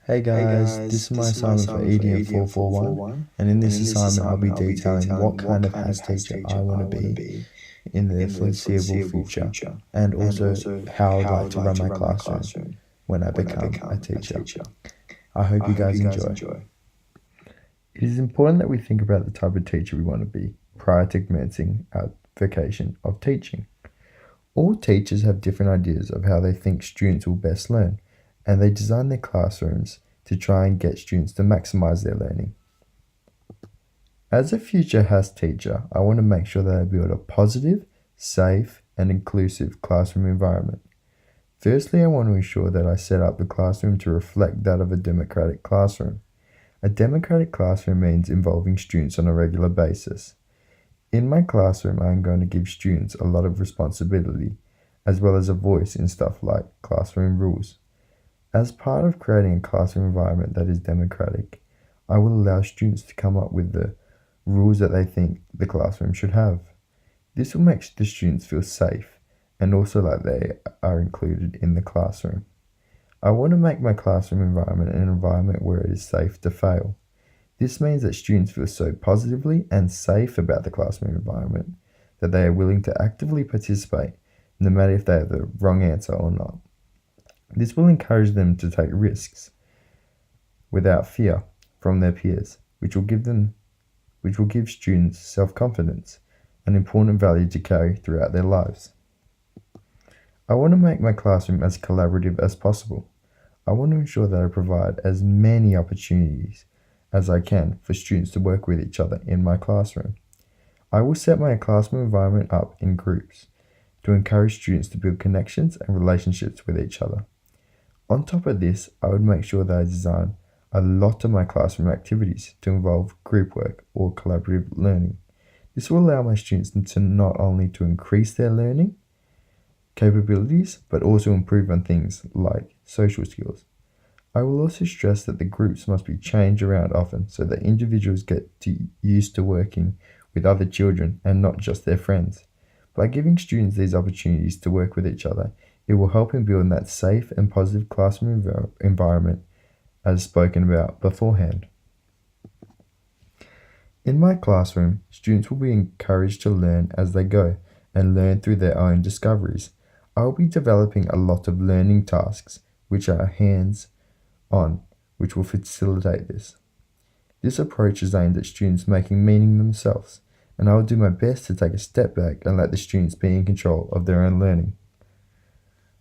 Hey Hey guys, this guys, is my this is my assignment for assignment for EDN EDN 441, 441, and in and this in this assignment I'll be assignment I'll be detailing detailing what what kind of kind of HASS HASS teacher I teacher want I to want to be be in the in the foreseeable foreseeable future, future, and and also also how I'd how like I'd to like run to my run my classroom classroom when I when I become a become a teacher. teacher. I hope I you hope guys you guys enjoy. enjoy. It is important that we think about the type of teacher we want to be prior to commencing our vocation of teaching. All teachers have different ideas of how they think students will best learn, and they design their classrooms to try and get students to maximize their learning. As a future HASS teacher, I want to make sure that I build a positive, safe, and inclusive classroom environment. Firstly, I want to ensure that I set up the classroom to reflect that of a democratic classroom. A democratic classroom means involving students on a regular basis. In my classroom, I am going to give students a lot of responsibility, as well as a voice in stuff like classroom rules. As part of creating a classroom environment that is democratic, I will allow students to come up with the rules that they think the classroom should have. This will make the students feel safe and also like they are included in the classroom. I want to make my classroom environment an environment where it is safe to fail. This means that students feel so positively and safe about the classroom environment that they are willing to actively participate, no matter if they have the wrong answer or not. This will encourage them to take risks without fear from their peers, which will give students self-confidence, an important value to carry throughout their lives. I want to make my classroom as collaborative as possible. I want to ensure that I provide as many opportunities as I can for students to work with each other in my classroom. I will set my classroom environment up in groups to encourage students to build connections and relationships with each other. On top of this, I would make sure that I design a lot of my classroom activities to involve group work or collaborative learning. This will allow my students to not only to increase their learning capabilities, but also improve on things like social skills. I will also stress that the groups must be changed around often so that individuals get used to working with other children and not just their friends. By giving students these opportunities to work with each other, it will help in building that safe and positive classroom environment as spoken about beforehand. In my classroom, students will be encouraged to learn as they go and learn through their own discoveries. I will be developing a lot of learning tasks which are hands-on, which will facilitate this. This approach is aimed at students making meaning themselves, and I will do my best to take a step back and let the students be in control of their own learning.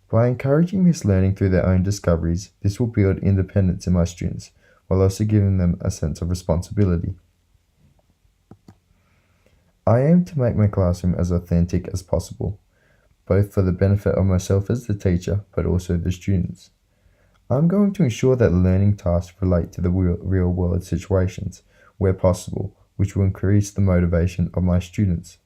By encouraging this learning through their own discoveries, this will build independence in my students, while also giving them a sense of responsibility. I aim to make my classroom as authentic as possible, both for the benefit of myself as the teacher, but also the students. I'm going to ensure that learning tasks relate to the real-world situations, where possible, which will increase the motivation of my students.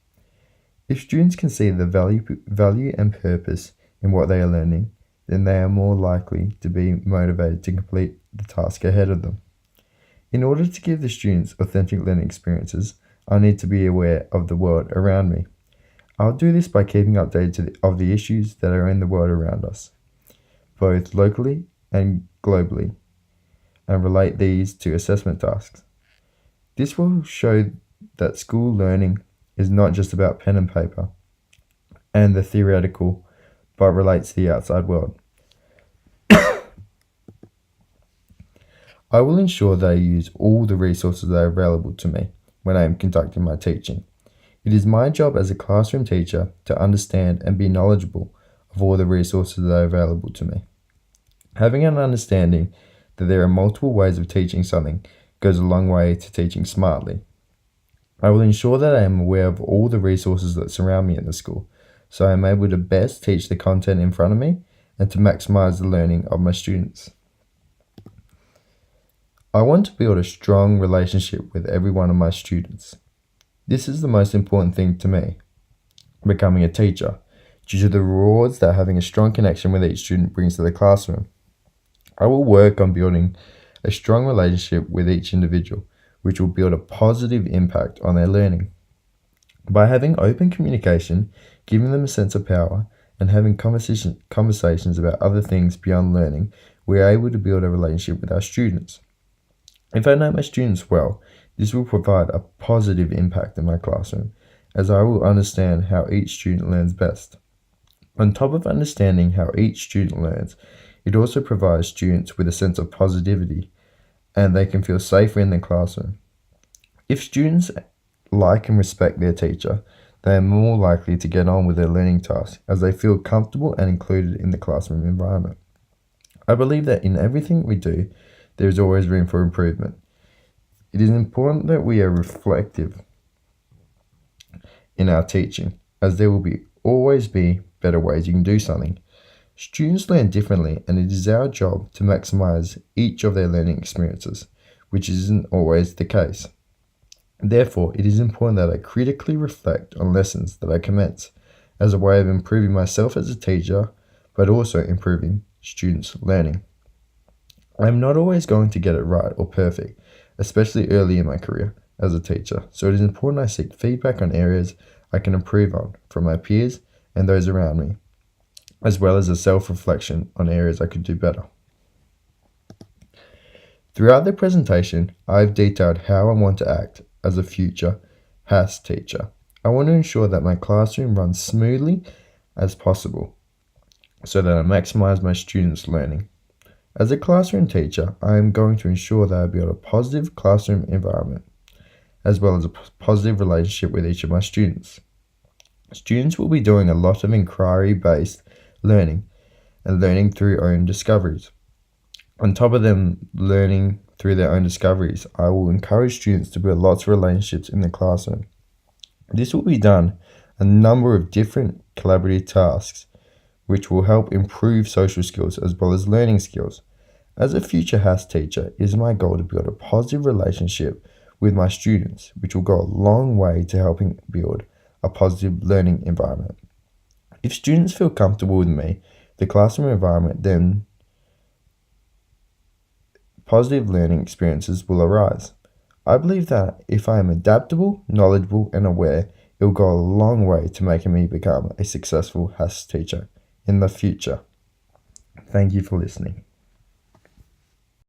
If students can see the value and purpose in what they are learning, then they are more likely to be motivated to complete the task ahead of them. In order to give the students authentic learning experiences, I need to be aware of the world around me. I'll do this by keeping updated of the issues that are in the world around us, both locally and globally, and relate these to assessment tasks. This will show that school learning is not just about pen and paper and the theoretical, but relates to the outside world. I will ensure that I use all the resources that are available to me when I am conducting my teaching. It is my job as a classroom teacher to understand and be knowledgeable of all the resources that are available to me. Having an understanding that there are multiple ways of teaching something goes a long way to teaching smartly. I will ensure that I am aware of all the resources that surround me in the school, so I am able to best teach the content in front of me and to maximize the learning of my students. I want to build a strong relationship with every one of my students. This is the most important thing to me, becoming a teacher, due to the rewards that having a strong connection with each student brings to the classroom. I will work on building a strong relationship with each individual, which will build a positive impact on their learning. By having open communication, giving them a sense of power, and having conversations about other things beyond learning, we are able to build a relationship with our students. If I know my students well, this will provide a positive impact in my classroom, as I will understand how each student learns best. On top of understanding how each student learns, it also provides students with a sense of positivity, and they can feel safer in their classroom. If students like and respect their teacher, they are more likely to get on with their learning tasks as they feel comfortable and included in the classroom environment. I believe that in everything we do, there is always room for improvement. It is important that we are reflective in our teaching, as there will always be better ways you can do something. Students learn differently, and it is our job to maximize each of their learning experiences, which isn't always the case. Therefore, it is important that I critically reflect on lessons that I commence as a way of improving myself as a teacher, but also improving students' learning. I am not always going to get it right or perfect, especially early in my career as a teacher, so it is important I seek feedback on areas I can improve on from my peers and those around me, as well as a self-reflection on areas I could do better. Throughout the presentation, I have detailed how I want to act as a future HASS teacher. I want to ensure that my classroom runs smoothly as possible so that I maximize my students' learning. As a classroom teacher, I am going to ensure that I build a positive classroom environment, as well as a positive relationship with each of my students. Students will be doing a lot of inquiry-based learning and learning through own discoveries. On top of them learning through their own discoveries, I will encourage students to build lots of relationships in the classroom. This will be done a number of different collaborative tasks, which will help improve social skills as well as learning skills. As a future HASS teacher, it is my goal to build a positive relationship with my students, which will go a long way to helping build a positive learning environment. If students feel comfortable with me, the classroom environment, then positive learning experiences will arise. I believe that if I am adaptable, knowledgeable, and aware, it will go a long way to making me become a successful HASS teacher in the future. Thank you for listening.